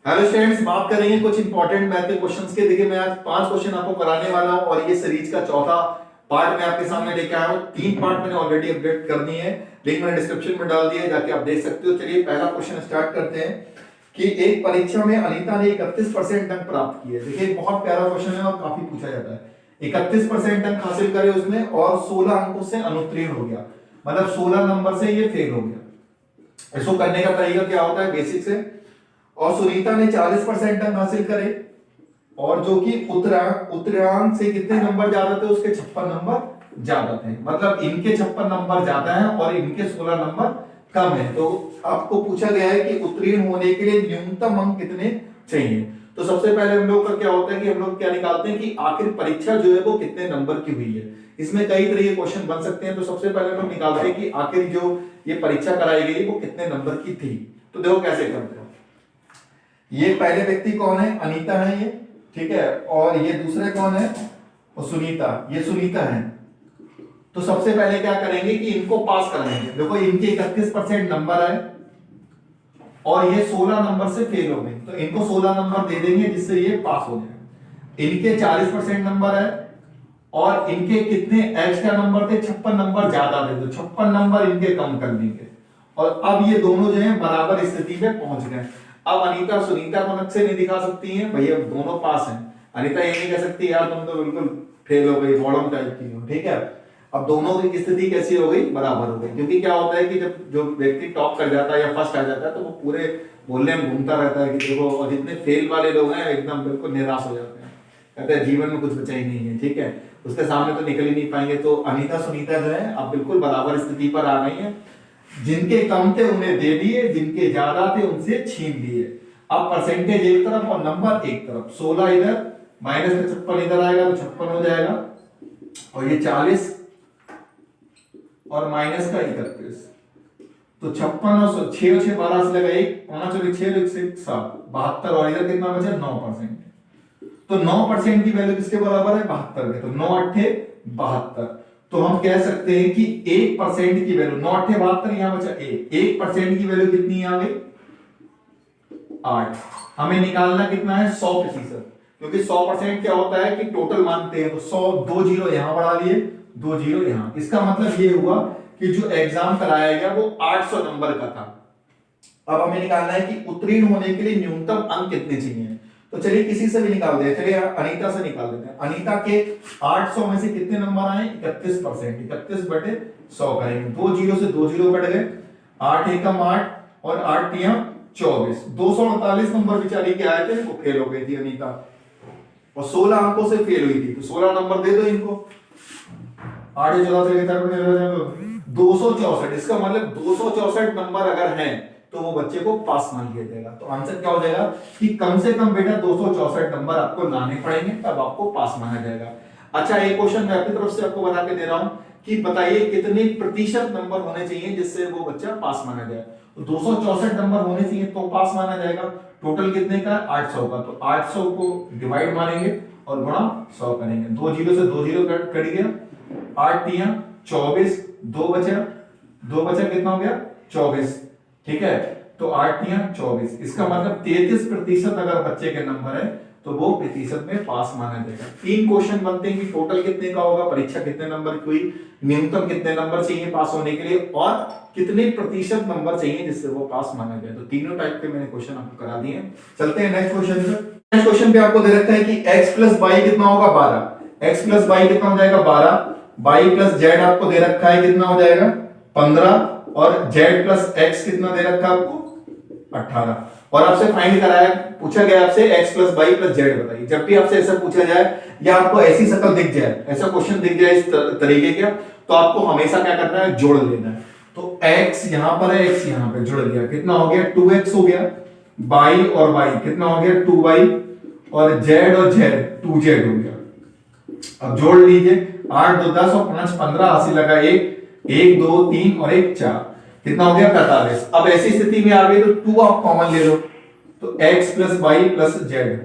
Hello students, बात करेंगे कुछ इंपॉर्टेंट मैथ के क्वेश्चंस के। देखिए मैं आज 5 क्वेश्चन आपको कराने वाला हूं और ये सीरीज का चौथा पार्ट मैं आपके सामने लेके आया हूं। 3 पार्ट मैंने ऑलरेडी अपडेट कर दिए हैं, लिंक मैंने डिस्क्रिप्शन में डाल दिया है, जाके आप देख सकते हो। चलिए पहला क्वेश्चन स्टार्ट करते हैं कि एक परीक्षा में अनीता ने 31% अंक प्राप्त किए। देखिए बहुत प्यारा क्वेश्चन है और काफी पूछा जाता है। 31% अंक हासिल करे उसने और 16 अंकों से अनुत्तीर्ण हो गया, मतलब 16 नंबर से ये फेल हो गया। इसको करने का तरीका क्या होता है, बेसिक से। और सुनीता ने 40% अंक हासिल करे और जो कि उत्तरांक से कितने नंबर ज्यादा थे, उसके 56 नंबर ज्यादा थे। मतलब इनके 56 नंबर ज्यादा हैं और इनके 16 नंबर कम है। तो आपको पूछा गया है कि उत्तीर्ण होने के लिए न्यूनतम अंक कितने चाहिए। तो सबसे पहले हम लोग का क्या होता है कि हम लोग क्या निकालते हैं कि आखिर परीक्षा जो है वो कितने नंबर की हुई है। इसमें कई तरह के क्वेश्चन बन सकते हैं। तो सबसे पहले हम लोग निकालते हैं कि आखिर जो ये परीक्षा कराई गई वो कितने नंबर की थी। तो देखो कैसे करते हैं। ये पहले व्यक्ति कौन है, अनीता है ये, ठीक है। और ये दूसरे कौन है, और सुनीता, ये सुनीता है। तो सबसे पहले क्या करेंगे कि इनको पास कर लेंगे। देखो इनके 31% नंबर है और ये 16 नंबर से फेल हो गए, तो इनको 16 नंबर दे देंगे जिससे ये पास हो जाए। इनके 40% नंबर है और इनके कितने एक्स्ट्रा नंबर थे, 56 नंबर ज्यादा थे, तो 56 नंबर इनके कम कर देंगे। और अब ये दोनों जो है बराबर स्थिति में पहुंच गए। अब अनीता सुनीता को नक्शे नहीं दिखा सकती हैं, भैया दोनों पास हैं। अनीता ये नहीं कह सकती यार तुम तो बिल्कुल फेल हो गई, बॉटम टाइप की हो, ठीक है। अब दोनों की स्थिति कैसी हो गई, बराबर हो गई। क्योंकि क्या होता है कि जब जो व्यक्ति टॉप कर जाता है या फर्स्ट आ जाता है तो वो पूरे मोहल्ले में घूमता रहता है कि देखो, और जितने फेल वाले लोग हैं एकदम बिल्कुल निराश हो जाते हैं, कहते हैं जीवन में कुछ बचा ही नहीं है, ठीक है, उसके सामने तो निकल ही नहीं पाएंगे। तो अनीता सुनीता जो है अब बिल्कुल बराबर स्थिति पर आ गई है। जिनके कम थे उन्हें दे दिए, जिनके ज्यादा थे उनसे छीन लिए। अब परसेंटेज एक तरफ और नंबर एक तरफ, 16 इधर माइनस में 56 इधर आएगा तो 56 हो जाएगा, और ये 40 और माइनस का 31, तो 56 और 6 6 12 से लगा 1 5 और 6 1 7 72, और इधर कितना बचा 9%। तो 9% की वैल्यू किसके बराबर है, 72 के। तो 9 8 72। तो हम कह सकते हैं कि 1% की वैल्यू 9 8 72, यहां बचा 1% की वैल्यू कितनी आ गई 8। हमें निकालना कितना है 100%, क्योंकि 100% क्या होता है कि टोटल मानते हैं। तो 100 2 जीरो यहां बढ़ा लिए, 2 जीरो यहां। इसका मतलब ये हुआ कि जो एग्जाम कराया गया वो 800 नंबर का था। अब हमें निकालना है कि उत्तीर्ण होने के लिए न्यूनतम अंक कितने चाहिए। तो चलिए किसी से भी निकाल दे, चलिए अनीता से निकाल देते हैं। अनीता के 800 में से कितने नंबर आए, 31%, 31 बटे 100 करेंगे। 2 जीरो से 2 जीरो कट गए, 8 एकम 8 और 8 तिया 24, 248 नंबर बेचारी के आए थे, वो फेल हो गई थी अनीता, और 16 अंकों से फेल हुई थी। तो 16 नंबर दे दो इनको, 8 14 से 264। इसका मतलब 264 नंबर अगर हैं तो वो बच्चे को पास मान लिया जाएगा। तो आंसर क्या हो जाएगा कि कम से कम बेटा 264 नंबर आपको लाने पड़ेंगे, तब आपको पास माना जाएगा। अच्छा, एक क्वेश्चन मैं अपनी तरफ से आपको बना के दे रहा हूं कि बताइए कितने प्रतिशत नंबर होने चाहिए जिससे वो बच्चा पास माना जाए। तो 264 नंबर होने चाहिए तो पास माना जाएगा। टोटल कितने का, 800 का। तो 800 को डिवाइड मारेंगे और गुणा 100 करेंगे। 2 जीरो से 2 जीरो कट गया, 8 तिया 24, 2 बचा कितना हो गया 24, ठीक है। तो 8 तिया 24, इसका मतलब 33% अगर बच्चे के नंबर है तो वो प्रतिशत में पास माना जाएगा। 3 क्वेश्चन बनते हैं कि टोटल कितने का होगा, परीक्षा कितने नंबर की हुई, न्यूनतम कितने नंबर चाहिए पास होने के लिए, और कितने प्रतिशत नंबर चाहिए जिससे वो पास माना जाए। तो तीनों टाइप के मैंने क्वेश्चन आपको करा दिए। चलते हैं नेक्स्ट क्वेश्चन पे। नेक्स्ट क्वेश्चन पे आपको दे रखा है कि x प्लस वाई कितना होगा 12, x प्लस वाई कितना हो जाएगा 12, y प्लस जेड आपको दे रखा है कितना हो जाएगा 15, और z प्लस x कितना दे रखा है आपको 18। और आपसे फाइंड कराया, पूछा गया आपसे x plus Y plus Z बताइए। जब भी आपसे ऐसा पूछा जाए या आपको ऐसी शक्ल दिख जाए, ऐसा क्वेश्चन दिख जाए इस तरीके का, तो आपको हमेशा क्या करना है, जोड़ लेना है। तो x यहां पर है, x यहां पे जुड़ गया, कितना हो गया 2x हो गया, y और y कितना हो गया 2y, और z और z 2z हो गया। अब जोड़ लीजिए, 8 2 10 और 5 15, हासिल लगा 1 1 2 3 और 1 4, कितना हो गया 45। अब ऐसी स्थिति में आ गई तो 2 आप कॉमन ले लो, तो x plus Y plus Z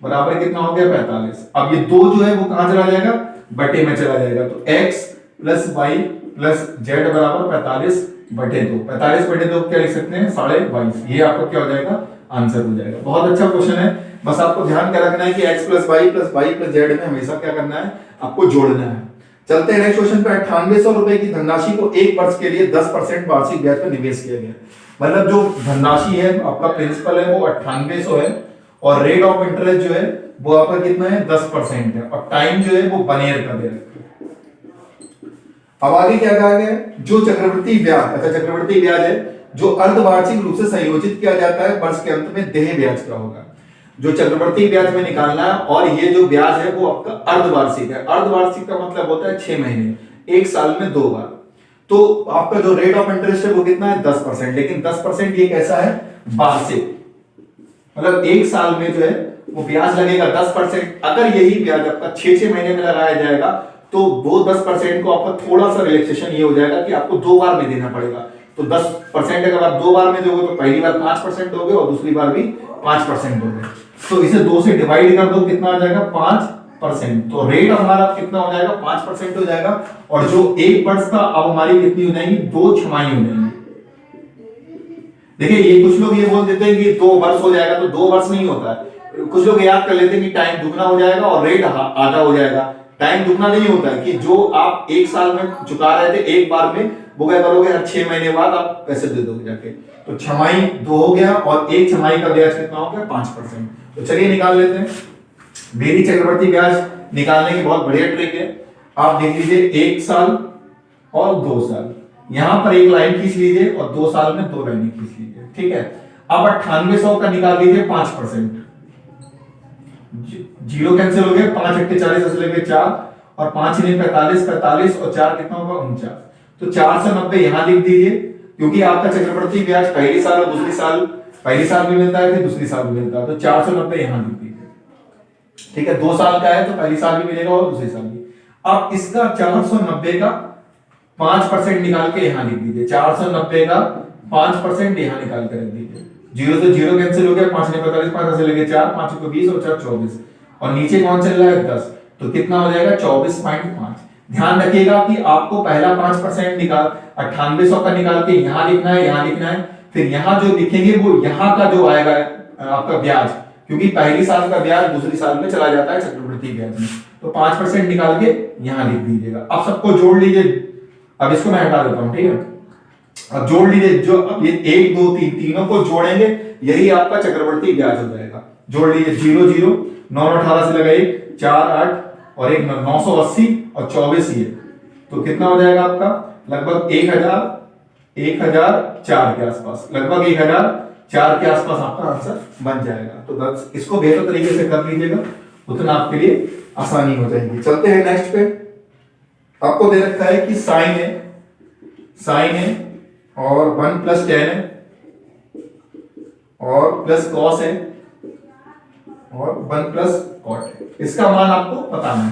बराबर कितना हो गया 45। अब ये 2 जो है वो कहां चला जाएगा, बटे में चला जाएगा। तो x plus Y plus Z बराबर 45 बटे 2। 45 बटे 2 क्या लिख सकते हैं 22.5। ये आपका क्या हो जाएगा आंसर हो जाएगा। बहुत अच्छा क्वेश्चन है, बस आपको ध्यान क्या रखना है कि x plus Y plus Y plus Z में हमेशा क्या करना है, आपको जोड़ना है। चलते हैं नेक्स्ट क्वेश्चन पे। 9800 रुपए की धनराशि को एक वर्ष के लिए 10% वार्षिक ब्याज पर निवेश किया गया। मतलब जो धनराशि है आपका प्रिंसिपल है वो 9800 है और रेट ऑफ इंटरेस्ट जो है वो आपका कितना है 10% है और टाइम जो है वो 1 ईयर का दे रखा है। अब आगे क्या कहा गया है, जो चक्रवृद्धि ब्याज, अच्छा चक्रवृद्धि ब्याज है जो अर्धवार्षिक रूप से संयोजित किया जाता है, वर्ष के अंत में देय ब्याज क्या होगा। जो चक्रवृद्धि ब्याज में निकालना है और ये जो ब्याज है वो आपका अर्धवार्षिक है। अर्धवार्षिक का मतलब होता है 6 महीने, एक साल में 2 बार। तो आपका जो रेट ऑफ इंटरेस्ट है वो कितना है 10%, लेकिन 10% ये कैसा है, वार्षिक, मतलब एक साल में जो है वो ब्याज लगेगा 10%। अगर यही ब्याज आपका 6 महीने में लगाया जाएगा तो वो 10% को आपका थोड़ा सा रिलैक्सेशन ये हो जाएगा कि आपको 2 बार में देना पड़ेगा। तो 10% अगर आप 2 बार में दोगे तो पहली बार 5% दोगे और दूसरी बार भी 5% दोगे। तो इसे 2 से डिवाइड कर दो, कितना आ जाएगा 5%। तो रेट हमारा कितना हो जाएगा 5% हो जाएगा। और जो एक वर्ष था अब हमारी कितनी हो जाएंगी, 2 छमाही हो जाएंगी। देखिए ये कुछ लोग ये बोल देते हैं कि 2 वर्ष हो जाएगा, तो 2 वर्ष नहीं होता है। कुछ लोग याद कर लेते हैं कि टाइम दुगना हो जाएगा और रेट आधा हो जाएगा। टाइम दुगना नहीं होता है कि जो आप एक साल में चुका रहे थे एक बार में, वो क्या करोगे हर 6 महीने बाद आप पैसे दे दोगे जाके। तो छमाही 2 हो गया और एक छमाही का ब्याज कितना हो गया 5%। तो चलिए निकाल लेते हैं। बेरी चक्रवर्ती ब्याज निकालने की बहुत बढ़िया ट्रिक है। आप देख लीजिए 1 साल और 2 साल, यहां पर एक लाइन खींच लीजिए और 2 साल में 2 लाइनें खींच लीजिए, ठीक है। अब 9800 का निकाल लीजिए 5%, जीरो कैंसिल हो गए, 5 8 40 ऐसे लगे 4 और 5 9 45 45 और 4 कितना होगा 49। तो 490 यहां लिख दीजिए, क्योंकि आपका चक्रवर्ती ब्याज पहली साल और दूसरी साल, पहली साल भी मिलता है फिर दूसरी साल भी मिलता है। तो 490 यहां लिख दीजिए, ठीक है। 2 साल का है तो पहली साल भी मिलेगा और दूसरी साल भी। अब इसका 490 का 5% निकाल के यहां लिख दीजिए। 490 का 5% यहां निकाल के रख दीजिए। जीरो से जीरो कैंसिल हो गया, 5 ने 45 5 ऐसे लगे 4 5 को 20 और 4 24 और नीचे कौन चल रहा है 10, तो कितना हो जाएगा 24.5। ध्यान रखिएगा कि आपको पहला 5% निकाल 9800 का निकाल के यहां लिखना है, यहां लिखना है, फिर यहां जो लिखेंगे वो यहां का जो आएगा आपका ब्याज, क्योंकि पहली साल का ब्याज दूसरी साल में चला जाता है चक्रवृद्धि ब्याज में। तो 5% निकाल के यहां लिख दीजिएगा। अब सबको जोड़ लीजिए, अब इसको मैं हटा देता हूं, ठीक है। अब जोड़ लीजिए, जो अब ये 1 2 3 तीनों को जोड़ेंगे यही आपका चक्रवर्ती ब्याज हो जाएगा। जोड़ लीजिए 0 0 9 18 से लगाइए 4 8 और 1 980 और 24 ये, तो कितना हो जाएगा आपका लगभग 1004 के आसपास, लगभग 1004 के आसपास आपका आंसर बन जाएगा। तो बस इसको बेहतर तरीके से कर लीजिएगा, उतना आपके लिए आसानी हो जाएगी। चलते हैं नेक्स्ट पे। आपको दे रखा है कि साइन है और 1 + tan है और प्लस cos है और 1 + cot है। इसका मान आपको बताना है।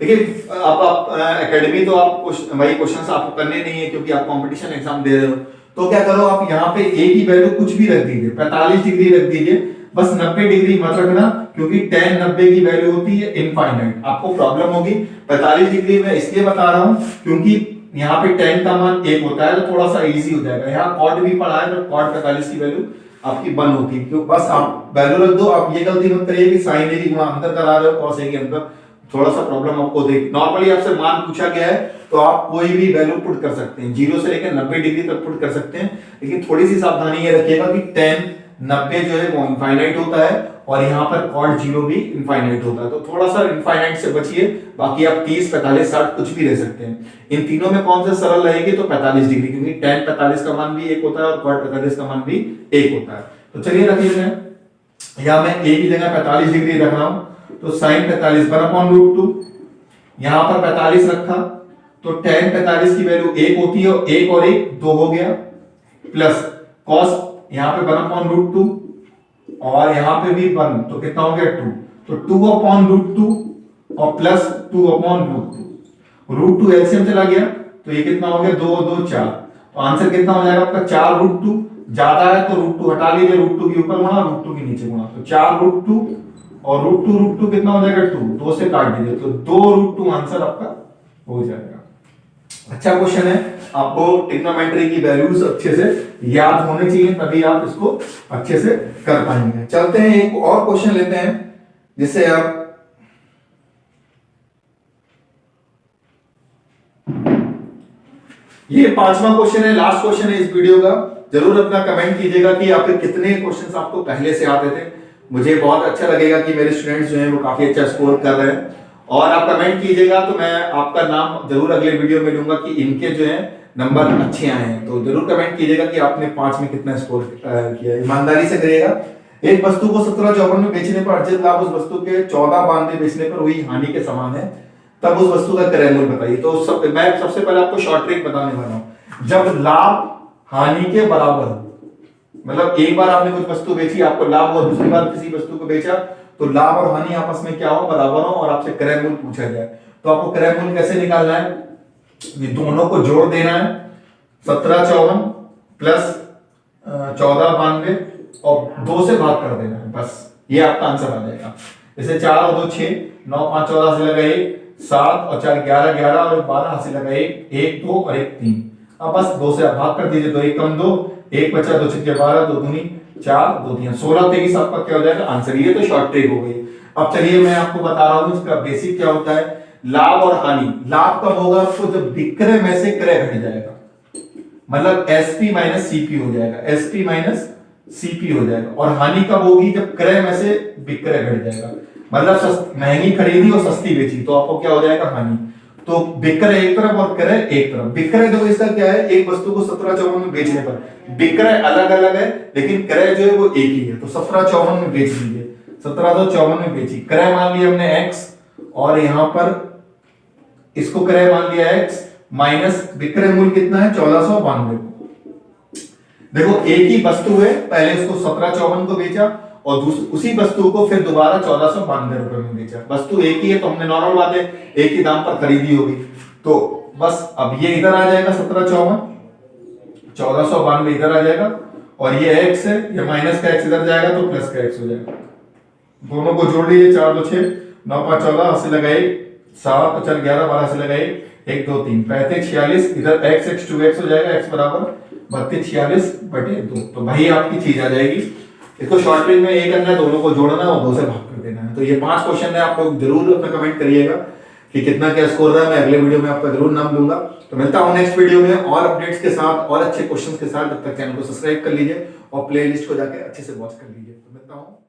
देखिए आप एकेडमी तो आप वही क्वेश्चंस आपको करने नहीं है क्योंकि आप कंपटीशन एग्जाम दे रहे हो। तो क्या करो, आप यहाँ पे a की वैल्यू कुछ भी रख दीजिए, 45 डिग्री रख दीजिए, बस 90 डिग्री मत रखना, क्योंकि tan 90 की वैल्यू होती है इनफाइनाइट, आपको प्रॉब्लम होगी। 45 डिग्री में इसलिए बता रहा हूं क्योंकि यहाँ पे tan का मान 1 होता है तो थोड़ा सा इजी हो जाएगा। यहाँ cot भी पढ़ा है तो cot 45 की वैल्यू आपकी 1 होती है, क्यों बस आप वैल्यू रख दो। आप ये गलती मत करिए कि sin a की गुणा अंदर करा रहे हो cos a के अंदर, थोड़ा सा प्रॉब्लम आपको देख। नॉर्मली आपसे मान पूछा गया है तो आप कोई भी वैल्यू पुट कर सकते हैं, 0 से लेकर 90 डिग्री तक पुट कर सकते हैं, लेकिन थोड़ी सी सावधानी ये रखिएगा कि tan 90 जो है वो इनफाइनाइट होता है और यहाँ पर cot 0 भी इनफाइनाइट होता है, तो थोड़ा सा इनफाइनाइट से बचिए। बाकी आप 30 45 60 कुछ भी ले सकते हैं। इन तीनों में कौन सा सरल रहेगी तो 45 डिग्री, क्योंकि tan 45 का मान भी 1 होता है और cot 45 का मान भी 1 होता है। तो चलिए रख लेते हैं, या मैं a की जगह 45 डिग्री रख रहा हूं, तो sin 45 1/√2, यहां पर 45 रखा तो tan 45 की वैल्यू 1 होती है और 1 और 1 2 हो गया, प्लस cos यहां पे 1/√2 और यहां पे भी 1, तो कितना हो गया 2, तो 2/√2 और प्लस 2/√2, √2 एलसीएम चला गया तो ये कितना हो गया 2 2 4, तो आंसर कितना हो जाएगा आपका 4√2। ज्यादा है तो √2 हटा लीजिए, √2 के ऊपर गुणा √2 के नीचे गुणा, तो 4√2 और √2 कितना हो जाएगा 2, 2 से काट दीजिए तो 2√2 आंसर आपका हो जाएगा। अच्छा क्वेश्चन है, आपको ट्रिग्नोमेट्री की वैल्यूज अच्छे से याद होने चाहिए, तभी आप इसको अच्छे से कर पाएंगे। चलते हैं एक और क्वेश्चन लेते हैं, जिससे आप ये 5वां क्वेश्चन है, लास्ट क्वेश्चन है इस वीडियो का। जरूर अपना कमेंट कीजिएगा कि आपके कितने क्वेश्चंस आपको पहले से आते थे। मुझे बहुत अच्छा लगेगा कि मेरे स्टूडेंट्स जो हैं वो काफी अच्छा स्कोर कर रहे हैं। और आप कमेंट कीजिएगा तो मैं आपका नाम जरूर अगले वीडियो में लूंगा कि इनके जो है नंबर अच्छे आए हैं। तो जरूर कमेंट कीजिएगा कि आपने 5 में कितना स्कोर किया। ईमानदारी से करिएगा। एक वस्तु को 1754 में बेचने पर अर्जित लाभ उस वस्तु के 1492 बेचने पर हुई हानि के समान है, तब उस वस्तु का क्रय मूल्य बताइए। तो मैं सबसे पहले आपको शॉर्ट ट्रिक बताने वाला हूं। जब लाभ हानि के बराबर हो, मतलब एक बार आपने कुछ वस्तु बेची, आपको लाभ हुआ, दूसरी बार किसी वस्तु को बेचा, तो लाभ और हानि आपस में क्या हो, बराबर हो, और आपसे क्रय मूल्य पूछा जाए, तो आपको क्रय मूल्य कैसे निकालना है, ये दोनों को जोड़ देना है। 1754 प्लस 1492 और 2 से भाग कर देना है, बस ये आपका आंसर आ जाएगा। जैसे 4 और 2 6, 9 5 14 से लगा 1, 7 और 4 11 11 और 12 से लगा 1 1 2 और 1 3। अब बस 2 से आप भाग कर दीजिए, तो 1 कम 2, 1 बचा, 2 6 12, 2 दूनी 4, 2 3 16 23 आपका क्या हो जाएगा आंसर। ये तो शॉर्ट ट्रिक हो गई। अब चलिए मैं आपको बता रहा हूं इसका बेसिक क्या होता है। लाभ और हानि, लाभ कब होगा आपको, जब विक्रय में से क्रय घट जाएगा, मतलब एसपी माइनस सीपी हो जाएगा, एसपी माइनस सीपी हो जाएगा। और हानि कब होगी, जब क्रय में से विक्रय घट जाएगा, मतलब महंगी खरीदी और सस्ती बेची, तो आपको क्या हो जाएगा हानि। तो विक्रय एक तरफ और क्रय एक तरफ। विक्रय देखो इसका क्या है, एक वस्तु को 1754 में बेचने पर विक्रय अलग अलग है, लेकिन क्रय जो है वो एक ही है। तो 1754 में बेच लीजिए, 1754 में बेची, क्रय मान लिया हमने x, और यहां पर इसको क्रय मान लिया x, माइनस विक्रय मूल्य कितना है 1492। देखो एक ही वस्तु है, पहले इसको 1754 को बेचा और उसी वस्तु को फिर दोबारा 1492 रुपए में बेचा। वस्तु एक ही है तो हमने नॉर्मल बात है एक ही दाम पर खरीदी होगी। तो बस अब ये इधर आ जाएगा 1754, 1492 इधर आ जाएगा, और ये x है, ये माइनस का x इधर जाएगा तो प्लस का x हो जाएगा। दोनों को जोड़ लीजिए, 4 2 6, 9 5 14 से लगाए 7 4 11 12 से लगाए 1 2 3 35 46, इधर x x 2x हो जाएगा, x बराबर 32 46 बटे 2। तो भाई आपकी चीज आ जाएगी। इसको शॉर्ट ट्रिक में एक करना है, दोनों को जोड़ना है और 2 से भाग कर देना है। तो ये 5 क्वेश्चन है, आप लोग जरूर अपना कमेंट करिएगा कि कितना क्या स्कोर रहा है। मैं अगले वीडियो में आपका जरूर नाम लूंगा। तो मिलता हूं नेक्स्ट वीडियो में और अपडेट्स के साथ और अच्छे क्वेश्चंस के साथ। तब तक चैनल को सब्सक्राइब कर लीजिए और प्लेलिस्ट को जाकर अच्छे से वॉच कर लीजिए। तो मिलता हूं।